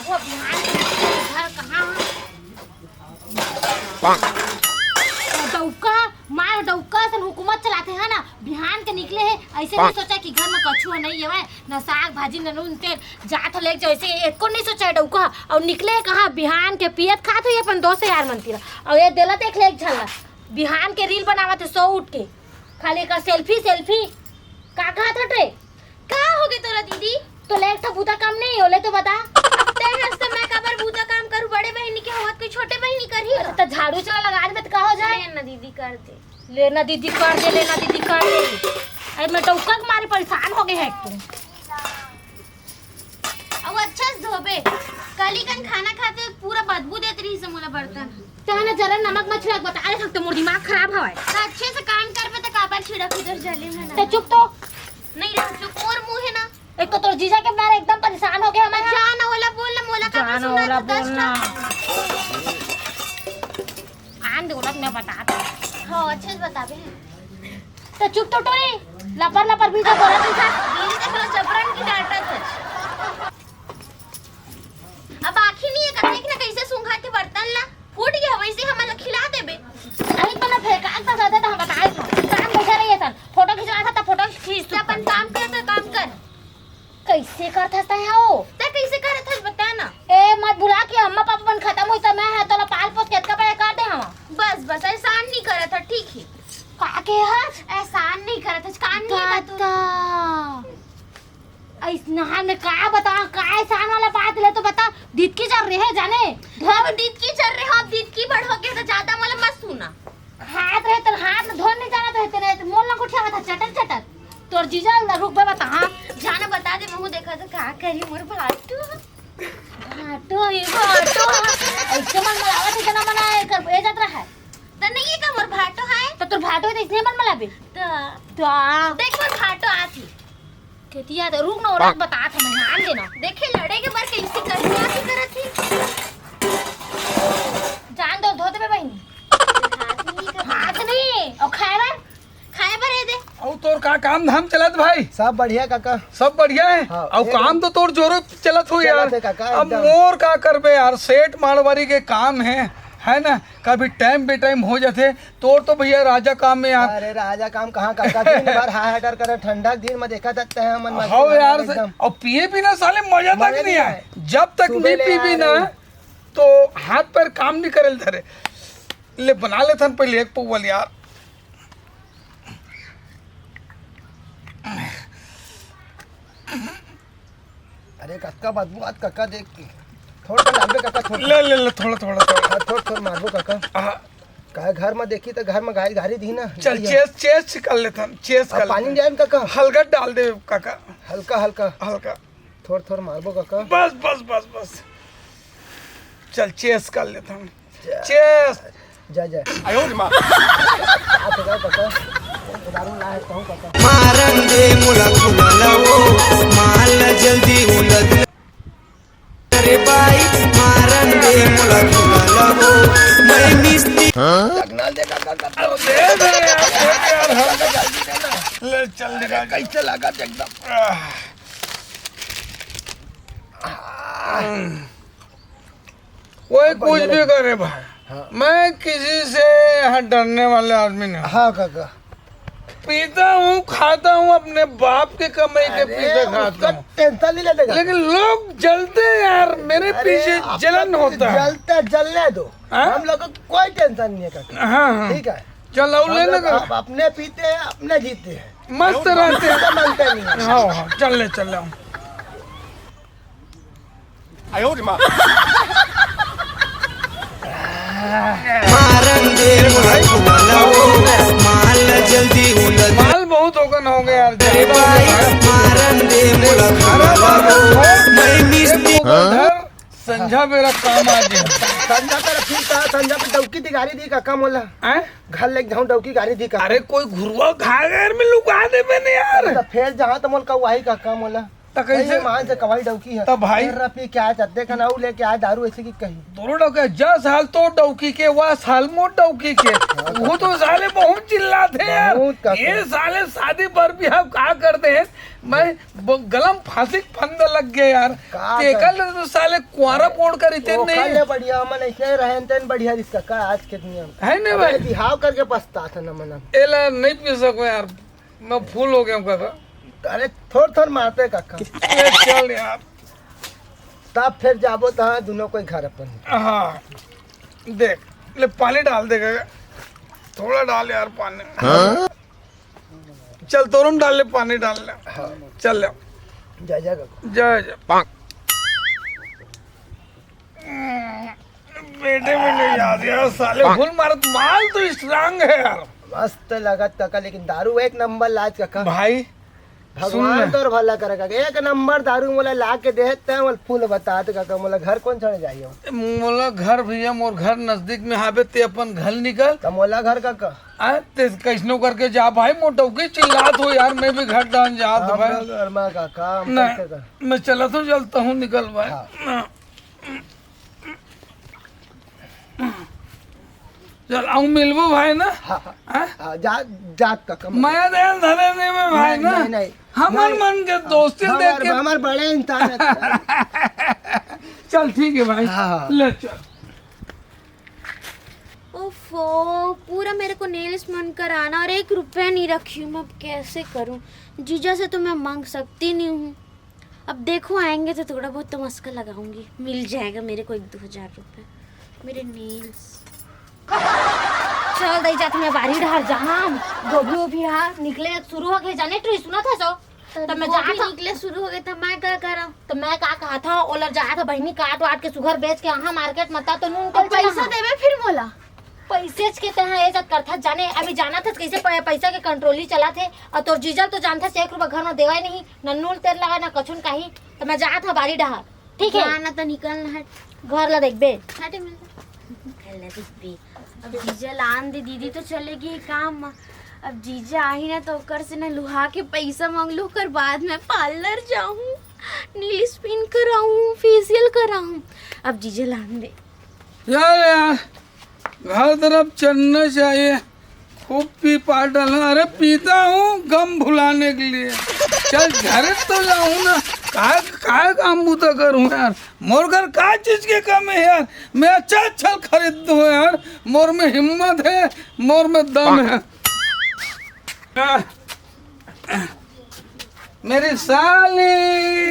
वो बिहान घर कहाँ डौका मार डौका सन हुकूमत चलाते हैं ना बिहान के निकले है ऐसे नहीं सोचा कि घर में कछुआ नहीं है ना साग भाजी न नून तेल जात ले जैसे एको नहीं सोचा डौका और निकले कहाँ बिहान के पियत खात हुई अपन दोस्त यार मनती और ये दिलत एक लेक झलना बिहान के रील बनावत है 100 उठ के खाली का सेल्फी का कहा था ट्रे का हो गए तोरा दीदी तो लेक था बूता काम नहीं होले तो बता ते हंसते मैं कबर बूता काम करूं बड़े बहनी के होत कोई छोटे बहनी करी तो झाड़ू चला लगा दे तो का हो जाए लेना दीदी कर दे लेना दीदी कर दे अरे मैं डौका के मारे परेशान हो गए है तुम अब अच्छा से धोबे कली कन खाना खाते पूरा बदबू देत रही से मोला बर्तन तो ना जरा नमक मत छिड़क बता अरे सकते मोर दिमाग खराब हवाए तो अच्छे से काम कर पे तो काबर छिड़क उधर जले में तो ना चुप तो नहीं रह चुप और मुंह है ना एक तो तोर जीजा के मारे एकदम परेशान हो गए हमारे जान होला बोल मोला का जान सुना होला तो दस बोलना ना आन दौलत मैं बताता हां अच्छे से बताबे तो चुप तो टोरी लपर भी तो बोला था दीदी देखो जबरन की डांटा था अब आखी नहीं है करने की ना कैसे सूंघा के बर्तन ला फूट गया वैसे हमारा खिला देबे अरे तो ना फेंका का ज्यादा तो हम बताए काम बैठा रही है सन फोटो खिंचवा था तो फोटो खींच तो अपन काम कर तो काम कर कैसे करता है वो तो कैसे करे था बता ना ए मत भुला के अम्मा पापा बन खत्म हुई तो मैं है तो पाल पोस के का कर दे हम बस एहसान नहीं करा था ठीक है का के है एहसान नहीं करा था कान नहीं का तू ऐसना में का बता का एहसान वाला बात ले तो बता दीद की चल रही है जाने अब दीद की चल रहे हो अब दीद की बढ़ हो के तो ज्यादा मतलब मत सुना हाथ रहे तो हाथ में धोन नहीं जाना तो हेते नहीं मोल ना उठा था चटर तोर जीजा रुक बे बता हां जाना बता दे मुंह देखा तो का करी मोर भाटू भाटो ऐसे मन मलावत है ना मना कर ए जात रहा है तो नहीं है का मोर भाटो है तो तोर भाटो है इसलिए मन मलाबे तो देख मोर भाटो आती केतिया तो रुक ना और बता था मैं ध्यान देना देखे लड़े के बार कैसे करनी आती करत थी जान दो धो दे बहनी हाथ नहीं और खाए बर दे और तोर का काम धाम चलत भाई सब बढ़िया काका सब बढ़िया है हाँ, और काम तो तोर जोरों चलत हो यार चलत है काका, अब एकदम। मोर का करबे यार सेठ मारवाड़ी के काम है ना कभी टाइम बे टाइम हो जाते तोर तो भैया राजा काम में यार अरे राजा काम कहाँ काका दिन भर हाहाकार करे ठंडा दिन में देखा जाता है मन मस्ती हाँ में यार एकदम। और पिए बिना साले मजा तक मजा नहीं नहीं आए आए। जब तक सुबह नहीं ले पी आ भी ना रहे। तो हाथ पैर काम नहीं करे धरे ले बना लेथन पहले एक पौवल यार अरे काका बदबू आज काका देख थोड़ा सा डालबे काका थोड़ा ले थोड़ा थोड़ा मारबो काका हाँ, काहे घर में देखी तो घर में गाय घारी दी ना चल चेस कर लेथन चेस अब कर पानी लेथन। जाए ना काका हल्का डाल दे काका हल्का हल्का हल्का थोड़ा मारबो काका बस चल चेस कर लेता हूँ चेस जा आयो माँ हाथ लगा काका दारू ला है कहूं काका मारन दे मुला खुला वो माल जल्दी उलद रे भाई मारन दे मुला खुला वो मैं मिस्ती जगनाल दे काका दे यार हल्का जल्दी देना ले चल निकाल कैसे लगा एकदम कोई कुछ भी करे भाई हाँ। मैं किसी से यहाँ डरने वाले आदमी नहीं हाँ काका पीता हूँ खाता हूँ अपने बाप के कमाई के पीते खाता हूँ टेंशन नहीं लेने का लेकिन लोग जलते हैं यार मेरे पीछे जलन होता है जलने दो हाँ? हम लोग को कोई टेंशन नहीं है काका हाँ ठीक है चल और हम लेने लोग का आप अपने पीते हैं अपने जीते हैं मस्त रहते हैं ऐसा मानते नहीं है हाँ चल ले मारन दे मुला खुला वो माल जल्दी उलद माल बहुत होगन हो गया यार रे भाई मारन दे मुला खुला वो मैं मिस्ती संझा मेरा काम आ गया संजा कर ठीक था संजा पे डौकी दी गाड़ी दी काका मोला हैं? घर ले जाऊं डौकी गाड़ी दी काका अरे कोई घुरुआ खा गया यार मैं लुका दे मैंने यार तो फिर जहां तो मोल का वही काका मोला तो कैसे मान से कवाई डौकी है तो भाई रफी क्या चद्दे का नाऊ लेके आए दारू ऐसे की कही दोनों डौके 10 साल तो डौकी के वह साल मोट डौकी के वो तो साले बहुत चिल्लाते हैं यार। बहुत काका। ये साले शादी पर भी हम क्या करते हैं मैं गलम फांसी के फंदे लग गए यार। का तेकल तो साले कुआरा पोड़ कर इतने नहीं कल बढ़िया मन ऐसे रहन तेन बढ़िया इसका का आज के दुनिया में है नहीं भाई। बिहाव करके पछता था न मन एला नहीं पी सको यार मैं फूल हो गया हूँ काका। अरे थोड़ मारते काका ए, चल यार तब फिर जाबो तो दोनों कोई घर अपन हाँ देख ले पानी डाल दे काका थोड़ा डाल यार पानी चल तोरम डाल ले पानी डाल ले चल ले जय जय काका जय जय बेटे में नहीं याद यार साले फुल मारत माल तो स्ट्रांग है यार मस्त लगत काका लेकिन दारू एक नंबर लाज काका भाई भगवान तो भला करे काका एक नंबर दारू मोला ला के देते हैं मोला फूल बता दे काका मोला घर कौन चढ़ जाइए मोला घर भैया मोर घर नजदीक में हावे ते अपन घर निकल तो मोला घर काका ते कैसनो करके जा भाई मोटो की चिल्लात हो यार मैं भी घर डाल जा तो भाई घर में काका हम नहीं कैसे कर मैं चला तो चलता हूँ निकल भाई चल आऊँ मिलबो भाई ना हाँ हाँ? हाँ जात काका मैं देन धरे नहीं में भाई ना नहीं, नहीं, हमार नहीं। मन के दोस्ती देख के हमारे बड़े इंसान है चल ठीक है भाई हाँ। ले चल ओफो पूरा मेरे को नेल्स मन कराना और 1 रुपया नहीं रखी हूँ मैं अब कैसे करूँ। जीजा से तो मैं मांग सकती नहीं हूँ। अब देखो आएंगे तो थोड़ा बहुत तो मस्का लगाऊंगी मिल जाएगा मेरे को 1-2 हज़ार रुपये मेरे नेल्स। चल दई जात में बारी ढार जहां गोभी ओभी निकले शुरू हो गए जाने ट्री सुना था सो तब मैं गोभी जा निकले शुरू हो गए तो मैं क्या करा। तो मैं का कहा था ओलर जा था बहनी काट वाट के सुगर बेच के यहाँ मार्केट मता तो नून और पैसा देवे फिर मोला पैसे के तरह ये सब करता जाने अभी जाना था कैसे पैसा के कंट्रोल ही चला थे और तोर जीजल तो जानता 1 रुपया घर में देवा नहीं न नून तेल लगा न कछुन काही तो मैं जा था बारी डहार ठीक है आना तो निकलना है घर ला देख बे हटे मिल अब जीजा लान दे दीदी तो चलेगी ही काम अब जीजा आई ना तो ओकर से ना लुहा के पैसा मांग लो कर बाद में पार्लर जाऊं नील स्पिन कराऊं फेशियल कराऊं अब जीजा लान दे यार घर तरफ चलना चाहिए खूब पी पार डालना अरे पीता हूँ गम भुलाने के लिए चल घर तो जाऊँ ना काय काम बूता करूँ यार मोर घर का चीज के कम है यार मैं अच्छा खरीद दूँ यार मोर में हिम्मत है मोर में दम है मेरी साली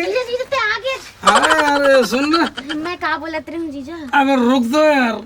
जीजा जीजा ते आगे हाँ यार सुन ना मैं का बोलत रही हूँ जीजा अब रुक दो यार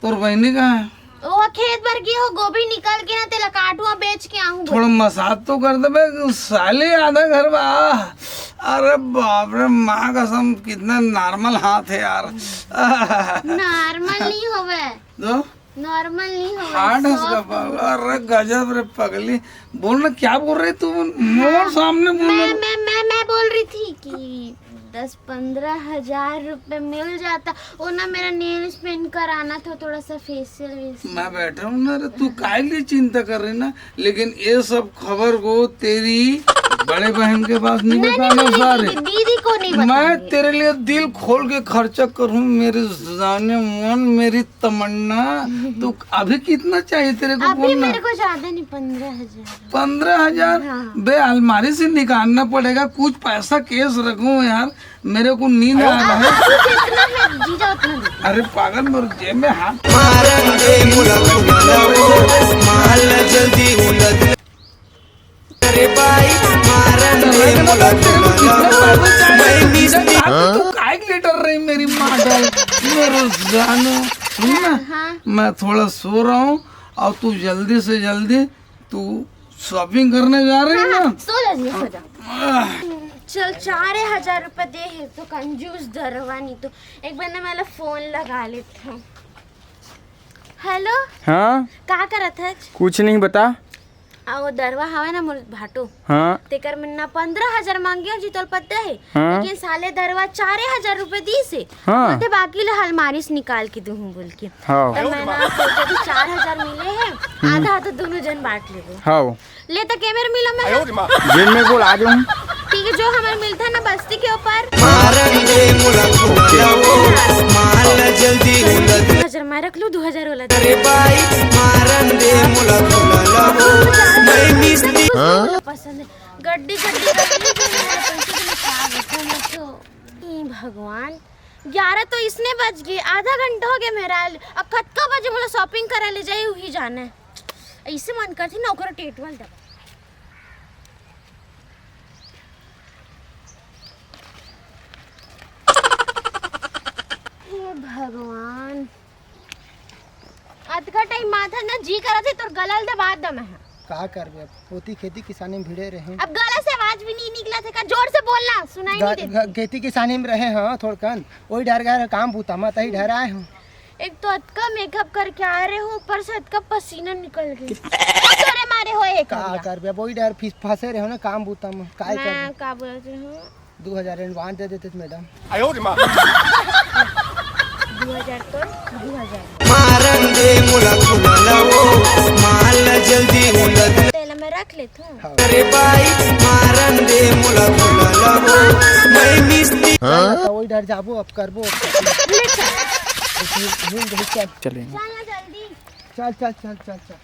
तोर बहनी कहाँ है ओ खेत भर गई हो गोभी निकल के ना तेला काटुआ बेच के आऊं थोड़ा मसाज तो कर दे साले आधा घर में अरे बाप रे माँ कसम कितना नॉर्मल हाथ है यार नॉर्मल नहीं होवे तो नॉर्मल नहीं होवे हार्ड है उसका बाल अरे गजब रे पगली बोल ना क्या बोल रही तू मोर सामने बोल मैं बोल रही थी कि 10-15 हज़ार रुपए मिल जाता वो ना मेरा नेल्स पेंट कराना था थोड़ा सा फेशियल मैं बैठा हूँ ना रे तू काय लिए चिंता कर रही ना लेकिन ये सब खबर को तेरी बड़े बहन के पास नहीं बताना सारे दीदी को नहीं मैं तेरे लिए दिल खोल के खर्चा करूँ मेरे जाने मन मेरी तमन्ना तो अभी कितना चाहिए तेरे को अभी बोलना मेरे को ज्यादा नहीं 15,000 15,000 बे अलमारी से निकालना पड़ेगा कुछ पैसा केस रखूं यार मेरे को नींद आ रहा है कितना है जीजा उतना दे। अरे पागल मेरे जेब में हाथ मारन दे मुला खुला वो माल जल्दी उलट अरे भाई मारन दे मुला खुला मैं मिस तू काय लीटर रही मेरी माँ डाल मेरे जानो सुन ना मैं थोड़ा सो रहा हूँ और तू जल्दी से जल्दी तू शॉपिंग करने जा रही है ना सो जा जीजा, सो जा चल 4,000 रुपए दे है तो कंजूस दरवानी तो एक बार ना मैं फोन लगा लेता हूँ। हेलो हाँ का करत है कुछ नहीं बता वो दरवा हवा ना मोर भाटो हाँ तेकर में ना 15,000 मांगे जी तोल पता है हाँ। लेकिन साले दरवा 4,000 रुपए दी से हाँ। बोलते बाकी ला अलमारी से निकाल के दूँ बोल के हाँ तो मैं ना सोचा कि 4,000 मिले हैं आधा तो दोनों जन बांट ले हाँ ले तो कैमरा मिला मैं जेल में बोल आ जाऊँ ठीक है, जो हमें मिलता है ना बस्ती के ऊपर मारन दे मोला खुला वो माल जल्दी उलद 2000 मैं रख लूँ, 2000 वाला दे। रे बाई मारन दे मोला खुला वो मैं मिस्त्री पसंद है गड्डी गड्डी गड्डी जो मेरे पैसे के लिए खा रखो मत तो। ई भगवान 11 तो इसने बज गए, आधा घंटा हो गया मेरा। अब कत्का बजे मोला शॉपिंग करा ले जाए वही जाना है। ऐसे मन करती ना ओकरा टेटवाल दबा। हे भगवान अधका टाइम माथा ना जी करा थे तोर गलल दबा दम है। का करबे, होती खेती किसानी में भिड़े रहे। अब गला से आवाज भी नहीं निकला था, जोर से बोलना सुनाई नहीं देती। खेती किसानी में रहे हाँ थोड़कन, वही डर गए काम बूता मत ही डर आए हूँ। एक तो अतका मेकअप करके आ रहे हो, ऊपर से अतका पसीना निकल गई। तोरे मारे हो एक का करबे, वही डर फंसे रहे हो ना काम बूता में। काय मैं करबे, का बोलते हूँ 2000 एडवांस दे देते मैडम। 2000 तो 2000 मारन दे मोला खुला वो माल जल्दी उलद तेल में रख लेता हूँ। रे बाई मारन दे मोला खुला वो मैं मिस्त्री वही डर जाबो अब करबो। चलेंगे। चलना जल्दी। चल चल चल चल चल।